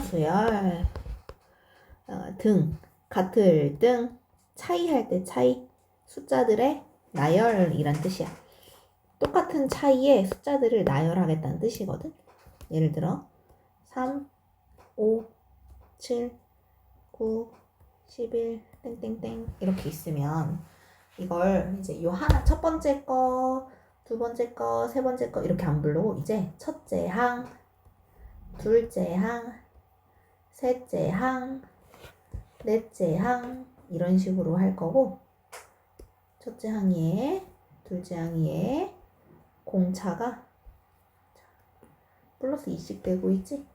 수열. 등, 같을 등, 차이할 때 차이, 숫자들의 나열이란 뜻이야. 똑같은 차이에 숫자들을 나열하겠다는 뜻이거든. 예를 들어 3, 5, 7, 9, 11, 땡땡땡 이렇게 있으면 이걸 이제 요 하나 첫 번째 거, 두 번째 거, 세 번째 거 이렇게 안 부르고 이제 첫째 항, 둘째 항, 셋째 항, 넷째 항 이런 식으로 할 거고 첫째 항에 둘째 항에 공차가 플러스 2씩 되고 있지?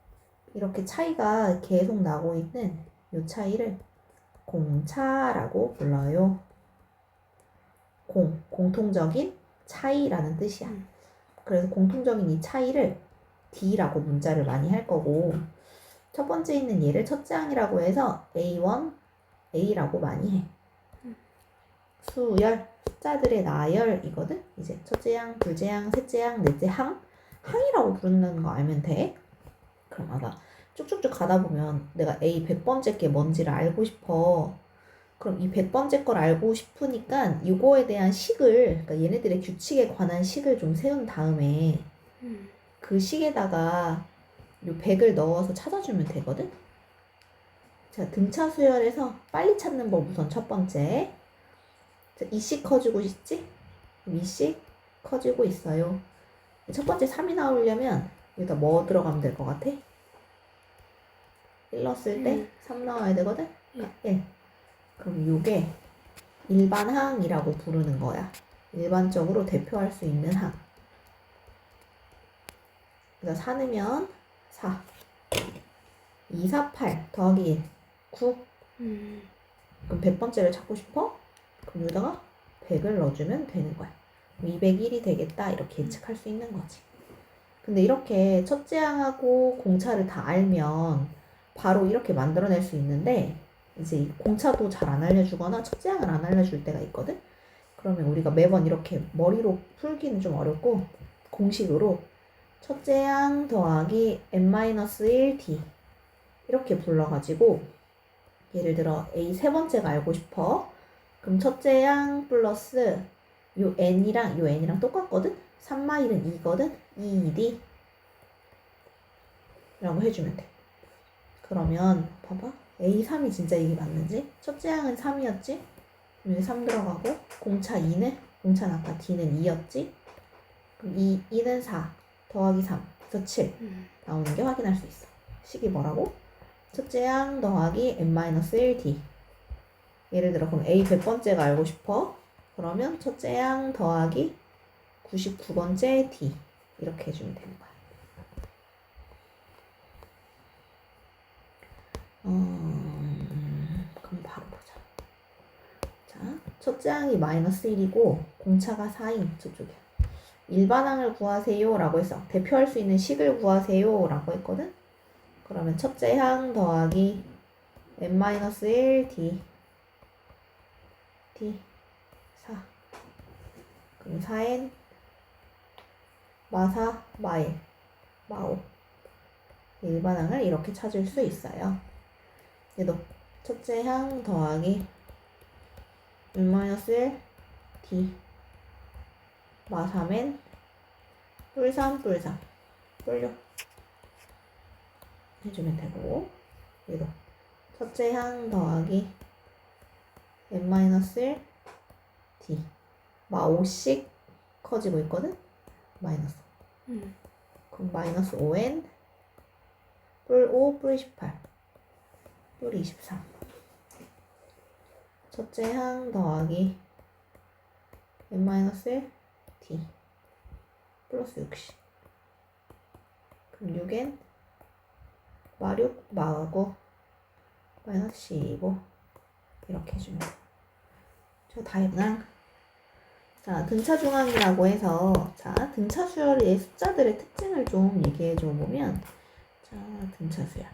이렇게 차이가 계속 나고 있는 이 차이를 공차라고 불러요. 공통적인 차이라는 뜻이야. 그래서 공통적인 이 차이를 D라고 문자를 많이 할 거고 첫 번째 있는 얘를 첫째 항이라고 해서 A1, A라고 많이 해. 수열, 숫자들의 나열이거든? 이제 첫째 항, 둘째 항, 셋째 항, 넷째 항 항이라고 부른다는 거 알면 돼. 그럼 아마 쭉쭉쭉 가다 보면 내가 A 100번째 게 뭔지를 알고 싶어. 그럼 이 100번째 걸 알고 싶으니까 이거에 대한 식을, 그러니까 얘네들의 규칙에 관한 식을 좀 세운 다음에 그 식에다가 요 100을 넣어서 찾아주면 되거든? 자, 등차 수열에서 빨리 찾는 법 우선 첫 번째. 자, 2씩 커지고 있지? 2씩 커지고 있어요. 첫 번째 3이 나오려면 여기다 뭐 들어가면 될 것 같아? 1 넣었을 때 3 나와야 되거든? 1. 그럼 요게 일반항이라고 부르는 거야. 일반적으로 대표할 수 있는 항. 그래서 4 넣으면 4. 2, 4, 8 더하기 1. 9. 그럼 100번째를 찾고 싶어? 그럼 여기다가 100을 넣어주면 되는 거야. 201이 되겠다 이렇게 예측할 수 있는 거지. 근데 이렇게 첫째 항하고 공차를 다 알면 바로 이렇게 만들어낼 수 있는데 이제 공차도 잘 안 알려주거나 첫째 항을 안 알려줄 때가 있거든? 그러면 우리가 매번 이렇게 머리로 풀기는 좀 어렵고 공식으로 첫째 항 더하기 n-1d 이렇게 불러가지고 예를 들어 A 세 번째가 알고 싶어. 그럼 첫째 항 플러스 요 n이랑 똑같거든? 3마일은 2거든? 2d 라고 해주면 돼. 그러면 봐봐. A3이 진짜 이게 맞는지? 첫째 항은 3이었지? 여기 3 들어가고 공차 2는? 공차는 아까 D는 2였지? 그럼 2는 4 더하기 3 그래서 7 나오는 게 확인할 수 있어. 식이 뭐라고? 첫째 항 더하기 n-1d 예를 들어 그럼 A 100번째가 알고 싶어. 그러면 첫째 항 더하기 99번째 D 이렇게 해주면 되는 거야. 그럼 바로 보자. 자, 첫째 항이 마이너스 1이고 공차가 4인 저쪽이야. 일반항을 구하세요 라고 했어. 대표할 수 있는 식을 구하세요 라고 했거든. 그러면 첫째 항 더하기 n-1 d 4 그럼 4n 마4 마1 마5 일반항을 이렇게 찾을 수 있어요. 얘도 첫째 항 더하기 n-1 d 마3n 뿔3 뿔3 뿔6 해주면 되고 얘도 첫째 항 더하기 n-1 d 마5씩 커지고 있거든? 마이너스 그럼 마이너스 5n 뿔 5 뿔 18 뿔 23 첫째 항 더하기 n-1 d 플러스 60 그럼 6n 마6 마9 마이너스 15 이렇게 해주면 돼. 저 다 했나? 자, 등차 중항이라고 해서 자, 등차 수열의 숫자들의 특징을 좀 얘기해 줘 보면 자, 등차 수열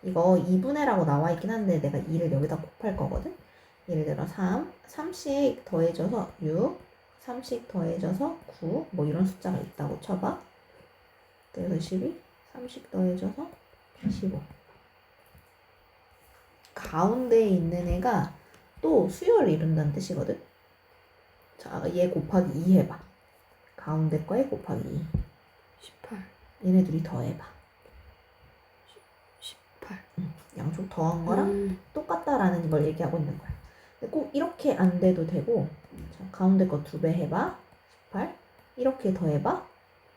이거 2분의라고 나와 있긴 한데 내가 2를 여기다 곱할 거거든. 예를 들어 3씩 더해져서 6 3씩 더해져서 9 뭐 이런 숫자가 있다고 쳐봐. 그래서 12 3씩 더해져서 15 가운데에 있는 애가 또 수열을 이룬다는 뜻이거든. 자, 얘 곱하기 2 해봐. 가운데 거에 곱하기 2. 18. 얘네 둘이 더해봐. 18. 양쪽 더한 거랑 똑같다라는 걸 얘기하고 있는 거야. 근데 꼭 이렇게 안 돼도 되고, 자, 가운데 거 2배 해봐. 18. 이렇게 더해봐.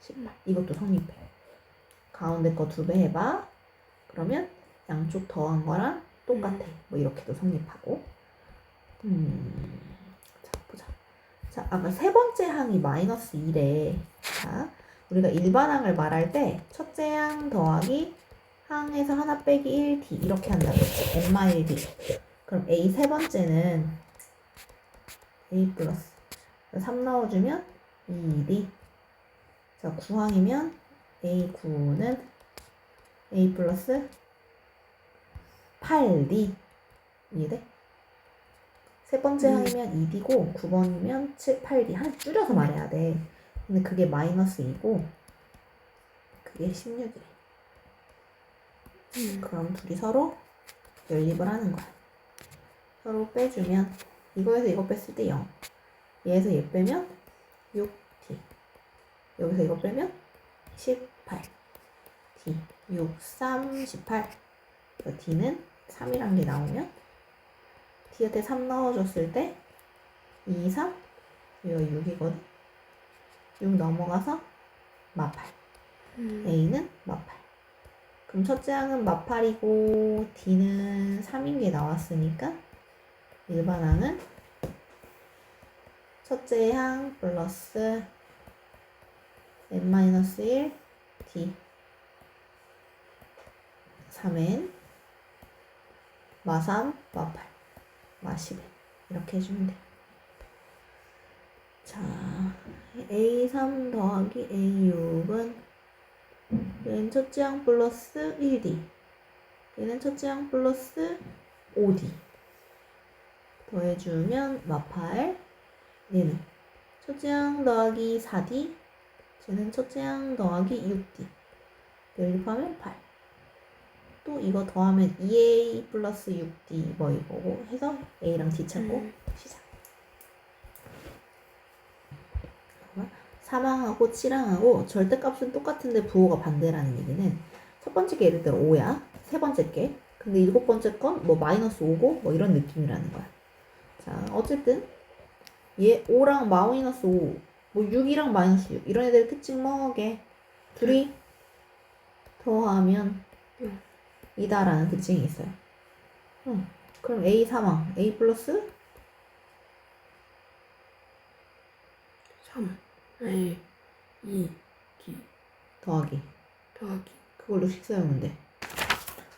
18. 이것도 성립해. 가운데 거 2배 해봐. 그러면 양쪽 더한 거랑 똑같아. 뭐 이렇게도 성립하고. 자, 보자. 자, 아까 세 번째 항이 마이너스 1에, 자, 우리가 일반항을 말할 때 첫째 항 더하기 항에서 하나 빼기 1d 이렇게 한다고 했지. n-1d. 그럼 a 세 번째는 a 플러스 3 넣어주면 2d. 자, 9항이면 a 9는 a 플러스 8d. 이해돼? 세 번째 항이면 2d고 9번이면 8d. 하나 줄여서 말해야 돼. 근데 그게 마이너스 2고 그게 16이래. 그럼 둘이 서로 연립을 하는 거야. 서로 빼주면 이거에서 이거 뺐을 때 0. 얘에서 얘 빼면 6d. 여기서 이거 빼면 18. d. 6, 3, 18. d는 3이란 게 나오면 d한테 3 넣어줬을 때 2, 3. 이거 6이거든. 6 넘어가서 마팔. A는 마팔. 그럼 첫째 항은 마팔이고 D는 3인 게 나왔으니까 일반항은 첫째 항 플러스 n-1 D 3n 마3 마8 마11 이렇게 해주면 돼. 자, A3 더하기 A6은 얘는 첫째 항 플러스 1D 얘는 첫째 항 플러스 5D 더해주면 마8 얘는 첫째 항 더하기 4D 쟤는 첫째 항 더하기 6D 연립하면 8 또 이거 더하면 2A 플러스 6D 뭐 이거고 해서 A랑 D 찾고 시작. 3항하고 7항하고 절대값은 똑같은데 부호가 반대라는 얘기는 첫 번째 게 예를 들어 5야. 세 번째 게. 근데 일곱 번째 건 뭐 마이너스 5고 뭐 이런 느낌이라는 거야. 자, 어쨌든 얘 5랑 마이너스 5, 뭐 6이랑 마이너스 6 이런 애들 특징 뭐게? 둘이 더하면 이다라는 특징이 있어요. 그럼 A 3항, A 플러스 3. A 2 D 더하기. 더하기. 그걸로 식사하면 돼.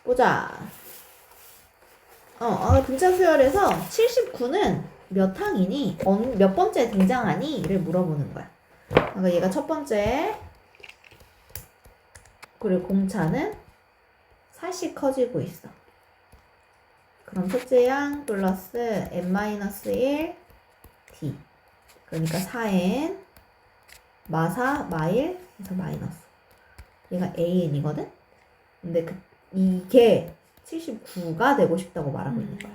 보자. 등차 수열에서 79는 몇 항이니? 몇 번째 등장하니? 를 물어보는 거야. 그러니까 얘가 첫 번째. 그리고 공차는 4씩 커지고 있어. 그럼 첫째 항 플러스 n-1 d. 그러니까 4n 마4 마1 해서 마이너스. 얘가 an이거든? 근데 이게 79가 되고 싶다고 말하고 있는 거야.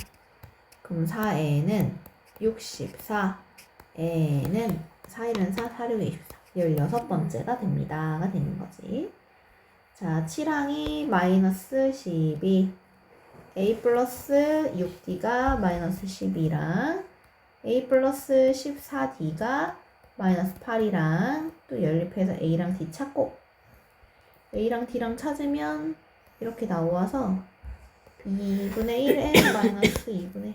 그럼 4n은 64, n은 4일은 4, 4, 6, 24. 16번째가 됩니다. 가 되는 거지. 자, 7항이 마이너스 12. A 플러스 6D가 마이너스 12랑 A 플러스 14D가 마이너스 8이랑 또 연립해서 A랑 D 찾고 A랑 D랑 찾으면 이렇게 나와서 2분의 1n 마이너스 2분의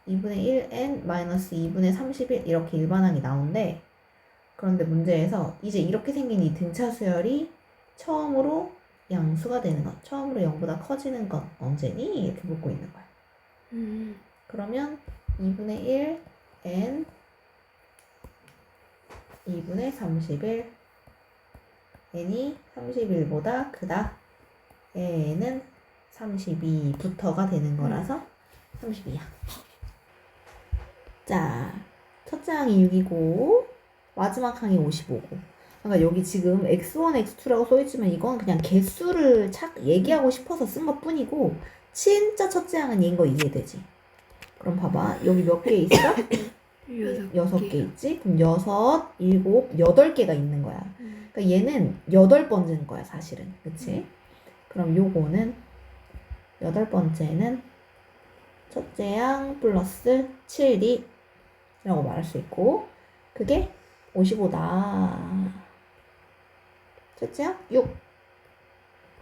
1n 마이너스 2분의 31 이렇게 일반항이 나오는데 그런데 문제에서 이제 이렇게 생긴 이 등차 수열이 처음으로 양수가 되는 것, 처음으로 0보다 커지는 건 언제니? 이렇게 묻고 있는 거야. 그러면 2분의 1 n 2분의 31 n이 31보다 크다. n은 32부터가 되는 거라서 32야. 자, 첫째 항이 6이고 마지막 항이 55고 그러니까 여기 지금 x1, x2라고 써있지만 이건 그냥 개수를 얘기하고 싶어서 쓴 것 뿐이고 진짜 첫째 항은 얘인 거 이해되지? 그럼 봐봐. 여기 몇 개 있어? 6개 있지? 그럼 6, 7, 8개가 있는 거야. 그러니까 얘는 8번째인 거야, 사실은. 그치? 그럼 요거는 8번째는 첫째 항 플러스 7D 라고 말할 수 있고 그게 55다. 첫째 항 6.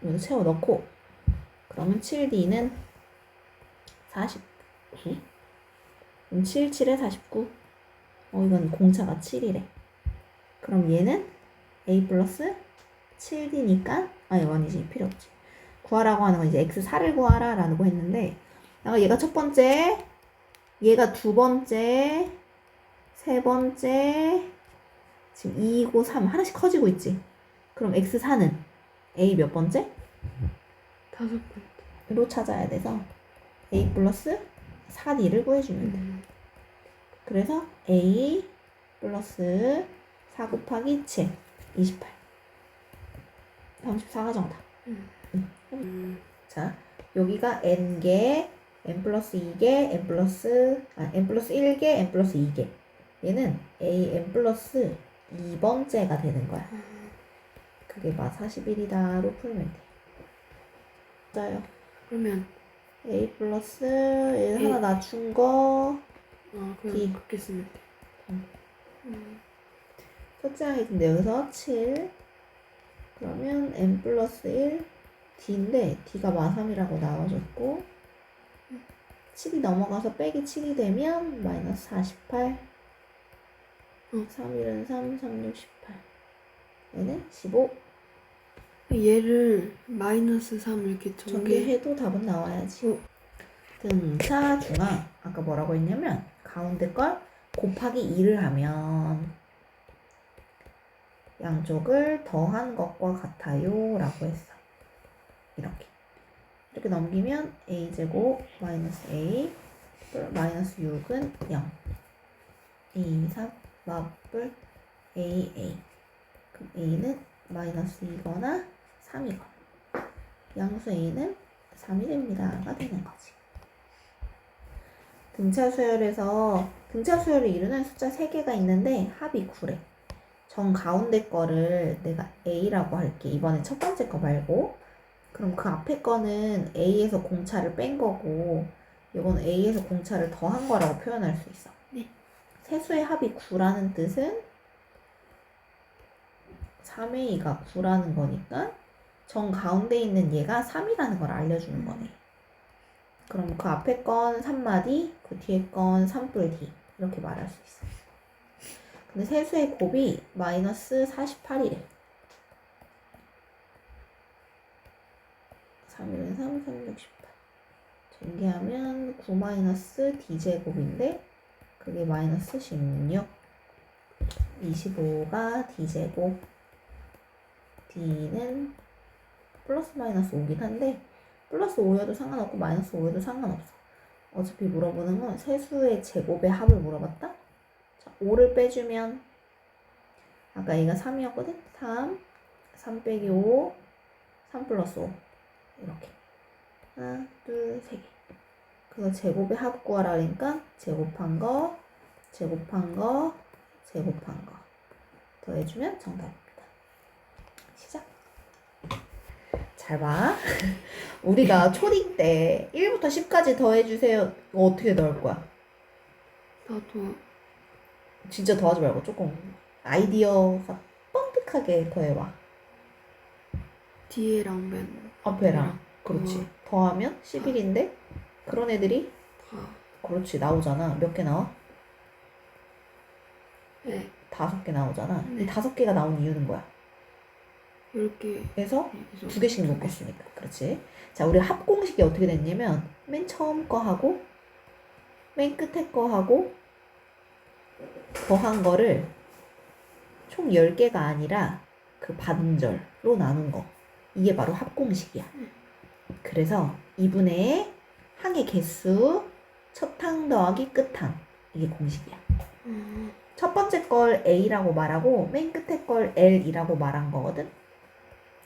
여기서 채워 넣고 그러면 7D는 49. 그럼 7, 7에 49. 이건 공차가 7이래. 그럼 얘는 A 플러스 7D니까 아니 아니지 필요 없지. 구하라고 하는 건 이제 x4를 구하라 라고 했는데 얘가 첫 번째, 얘가 두 번째, 세 번째, 지금 2고 3 하나씩 커지고 있지. 그럼 x4는 a 몇 번째? 5번째로 찾아야 돼서 a 플러스 4d를 구해주면 돼. 그래서 a 플러스 4 곱하기 7, 28. 34가 정답. 자, 여기가 n개, n 플러스 2개, n 플러스 1개, n 플러스 2개. 얘는 a n 플러스 2번째가 되는 거야. 그게 막 41이다로 풀면 돼. 맞아요. 그러면 a 플러스 얘 하나 낮춘 거 그냥 D. 그렇게 쓰면 돼. 첫째 항이 근데 여기서 7 그러면 n 플러스 1 d인데 d가 마3이라고 나와줬고 7이 넘어가서 빼기 7이 되면 마이너스 48 3, 1은 3, 3, 6, 18 얘는 15 얘를 마이너스 3 이렇게 전개해도 답은 나와야지. 등차 중항 아까 뭐라고 했냐면 가운데 걸 곱하기 2를 하면 양쪽을 더한 것과 같아요 라고 했어. 이렇게 넘기면 a제곱 마이너스 a 마이너스 6은 0 2, 3 마블 aa 그럼 a는 마이너스 2거나 3이거나 양수 a는 3이 됩니다가 되는 거지. 등차 수열에서 등차 수열을 이루는 숫자 3개가 있는데 합이 9래. 정 가운데 거를 내가 a라고 할게. 이번에 첫 번째 거 말고. 그럼 그 앞에 거는 a에서 공차를 뺀 거고 이건 a에서 공차를 더한 거라고 표현할 수 있어. 네. 세수의 합이 9라는 뜻은 3a가 9라는 거니까 정 가운데 있는 얘가 3이라는 걸 알려주는 거네. 그럼 그 앞에 건 3마디, 그 뒤에 건 3뿔 D 이렇게 말할 수 있어. 근데 세수의 곱이 마이너스 48이래. 3일은 3, 3, 6, 18 전개하면 9 마이너스 D제곱인데 그게 마이너스 16 25가 D제곱 D는 플러스 마이너스 5긴 한데 플러스 5여도 상관없고 마이너스 5여도 상관없어. 어차피 물어보는 건 세수의 제곱의 합을 물어봤다? 자, 5를 빼주면 아까 얘가 3이었거든? 3 빼기 5 3 플러스 5 이렇게 하나, 둘, 세 개. 그래서 제곱의 합 구하라 그러니까 제곱한 거 더해주면 정답입니다. 시작. 잘 봐. 우리가 초딩 때 1부터 10까지 더해주세요. 이거 어떻게 넣을 거야? 나도 진짜 더하지 말고 조금 아이디어가 뻥득하게 더해봐. 뒤에랑 맨 앞에랑. 그렇지. 더하면 11인데 그런 애들이 다 그렇지 나오잖아. 몇 개 나와? 네. 5개 나오잖아. 네. 이 5개가 나온 이유는 뭐야? 10개 그래서 2개씩 묶었으니까. 그렇지. 자, 우리 합 공식이 어떻게 됐냐면 맨 처음 거 하고 맨 끝에 거 하고 더한 거를 총 10개가 아니라 그 반절로 나눈 거. 이게 바로 합 공식이야. 그래서 2분의 항의 개수 첫 항 더하기 끝 항. 이게 공식이야. 첫 번째 걸 A라고 말하고 맨 끝에 걸 L이라고 말한 거거든.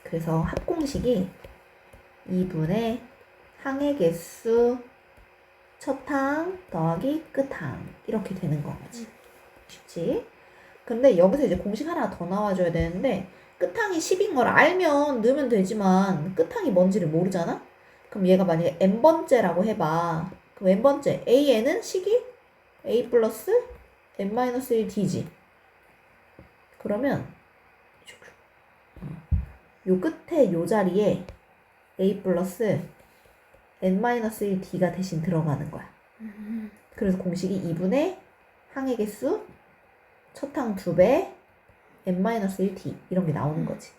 그래서 합공식이 2분의 항의 개수 첫항 더하기 끝항 이렇게 되는 거지. 쉽지? 근데 여기서 이제 공식 하나 더 나와줘야 되는데 끝항이 10인 걸 알면 넣으면 되지만 끝항이 뭔지를 모르잖아? 그럼 얘가 만약에 n번째라고 해봐. 그럼 n번째 AN은 식이 A 플러스 n-1d지. 그러면 요 끝에 요 자리에 A 플러스 n-1d가 대신 들어가는 거야. 그래서 공식이 2분의 항의 개수 첫항 2배 n-1d 이런 게 나오는 거지.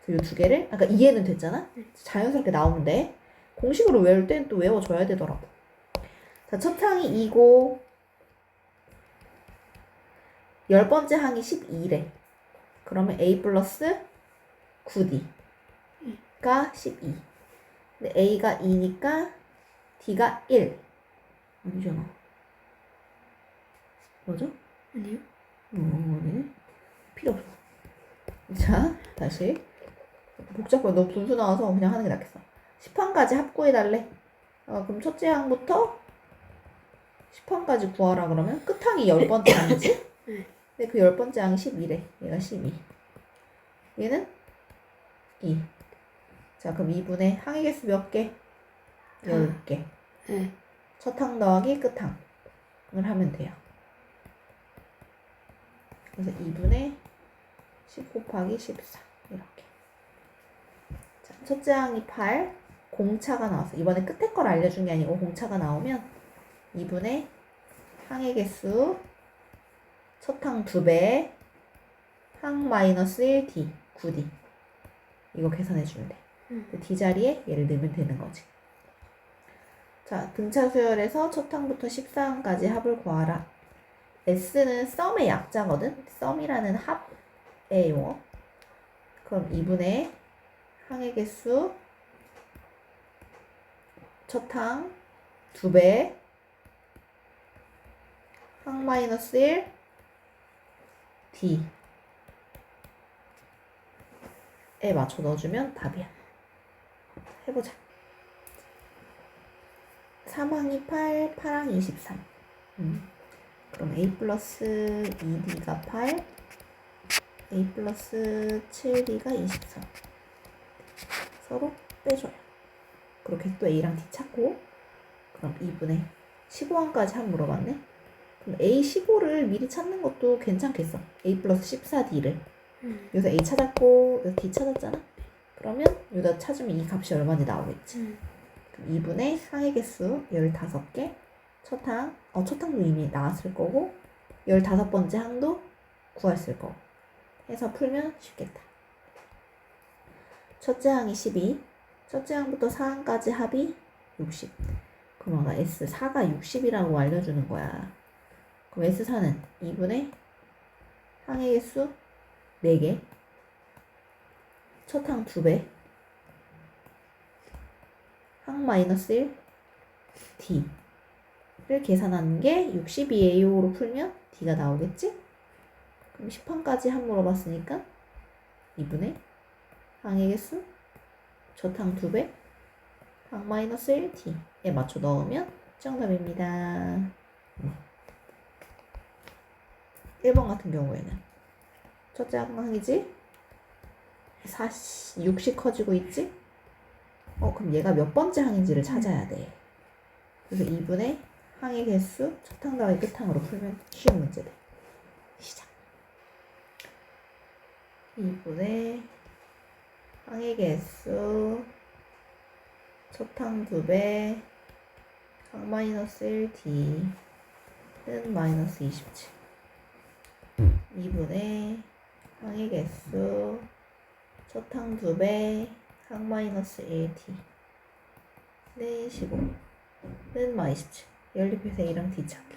그래서 이 두 개를 아까 이해는 됐잖아? 자연스럽게 나오면 돼. 공식으로 외울 땐 또 외워줘야 되더라고. 자, 첫항이 2고 10번째 항이 12래. 그러면 a 플러스 9d가 12. 근데 a가 2니까 d가 1. 아니잖아. 맞아? 아니요. 아니네. 필요 없어. 자, 다시. 복잡해. 너 분수 나와서 그냥 하는 게 낫겠어. 10항까지 합구해달래. 그럼 첫째 항부터 10항까지 구하라 그러면 끝항이 10번째 항이지? 근데 그 10번째 항이 12래. 얘가 12. 얘는 2. 자, 그럼 2분의 항의 개수 몇 개? 10개. 네. 첫항 더하기 끝항을 하면 돼요. 그래서 2분의 10 곱하기 14 이렇게. 자, 첫째 항이 8 공차가 나왔어. 이번에 끝에 걸 알려준 게 아니고 공차가 나오면 2분의 항의 개수 첫항 2배 항 마이너스 1d 9d 이거 계산해 주면 돼. d 자리에 얘를 넣으면 되는 거지. 자, 등차 수열에서 첫항부터 14항까지 합을 구하라. S는 썸의 약자거든. 썸이라는 합의 용어. 그럼 2분의 항의 개수 첫항 2배 항 마이너스 1 d에 맞춰 넣어주면 답이야. 해보자. 3항이 8, 8항이 23. 그럼 A 플러스 2D가 8, A 플러스 7D가 23. 서로 빼줘요. 그렇게 또 A랑 D 찾고, 그럼 2분의 15항까지 한 물어봤네? 그럼 A 15를 미리 찾는 것도 괜찮겠어. A 플러스 14D를. 여기서 A 찾았고, 여기서 D 찾았잖아? 그러면 여기다 찾으면 이 값이 얼마나 나오겠지? 그럼 2분의 항의 개수 15개, 첫항도 이미 나왔을 거고 15번째 항도 구했을 거고 해서 풀면 쉽겠다. 첫째 항이 12, 첫째 항부터 4항까지 합이 60. 그럼 아까 S4가 60이라고 알려주는 거야. 그럼 S4는 2분의 항의 개수 4개, 첫항 2배, 항 마이너스 1, D를 계산하는 게 62A로 풀면 D가 나오겠지? 그럼 10항까지 한 물어봤으니까 2분의 항의 개수 첫항 2배 항 마이너스 1 D에 맞춰 넣으면 정답입니다. 1번 같은 경우에는 첫째 항이지? 60 커지고 있지? 그럼 얘가 몇 번째 항인지를 찾아야 돼. 그래서 2분의 항의 개수 첫항 더하기 끝항으로 풀면 쉬운 문제들. 시작. 2분의 항의 개수 첫항 2배 항 마이너스 1D는 마이너스 27. 2분의 항의 개수 첫항 2배 항 마이너스 1D 네 15는 마 27. 연립해서 A랑 D 찾기.